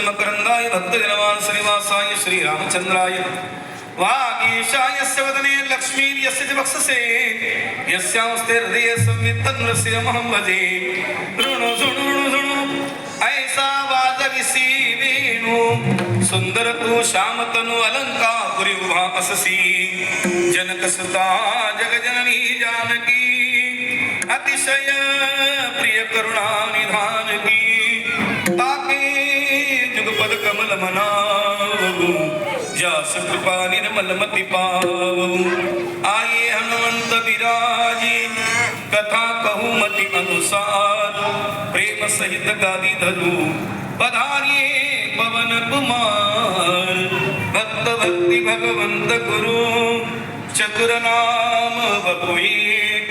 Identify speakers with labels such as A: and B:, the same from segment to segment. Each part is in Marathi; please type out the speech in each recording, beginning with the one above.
A: मकरंदाय भक्तजनवान श्रीवासाय श्रीरामचंद्राय वागीशाय वदने लक्ष्मी यस्य च वक्षसे यस्यास्ते हृदये संवित्तनृसिंहं भजे ऋणु झुणु झुणु ऐसा वाजविसी वेणु सुंदर तू श्यामतनु अलंकापुरी उभा अससी जनकसुता जगजननी जानकी अतिशय प्रिय करुणा निधान की ताके जुगपद कमल मनावू जास कृपा निर्मल मति पावू आये हनुमंत विराजी कथा कहू मति अनुसार प्रेम सहित गादी धरू पधारिये पवन कुमार भक्त भक्ति भगवंत गुरु चतुर नाम बपू एक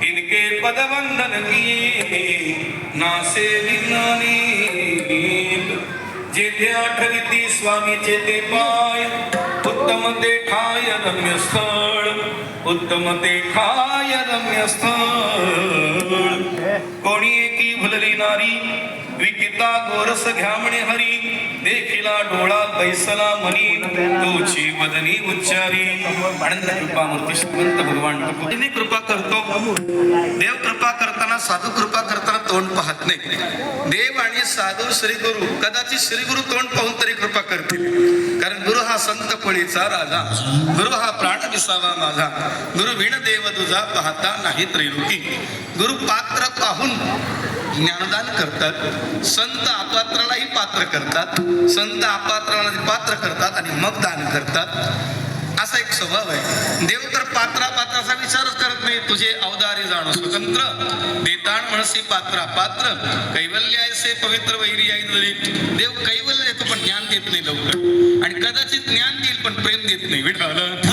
A: इनके पद वंदन किए नासे विज्ञानी जेथे आठविती स्वामी चेते पाय उत्तम ते ठाय रम्य स्थळ उत्तम ते ठाय रम्य स्थळ कोणी एकी भुलली नारी विकिता गोरस घ्या म्हणे हरी देखिला डोळा बैसला मनी तुझी वदनी उच्चारी आनंद कृपा मूर्ती श्रीमंत भगवान कोणी कृपा करतो देव कृपा करताना साधू कृपा करताना तोंड पाहत नाही देव आणि साधू श्री गुरु कदाचित श्री गुरु तोंड पाहून तरी कृपा करतील कारण गुरु हा संत पळीचा राजा गुरु हा प्राण विसावा माझा गुरु विण देव तुझा पाहता नाही त्रैलोकी गुरु पात्र पाहून ज्ञानदान करतात संत अपात्रालाही पात्र करतात संत अपात्राला पात्र करतात आणि मग दान करतात असा एक स्वभाव आहे देव तर पात्राचा विचारच करत नाही तुझे अवदारी जाणो स्वतंत्र देताण म्हणसी पात्र पात्र कैवल्य ऐसे पवित्र वैरी ऐंदरी देव कैवल्य देतो पण ज्ञान देत नाही लवकर आणि कदाचित ज्ञान देईल पण प्रेम देत नाही विठाला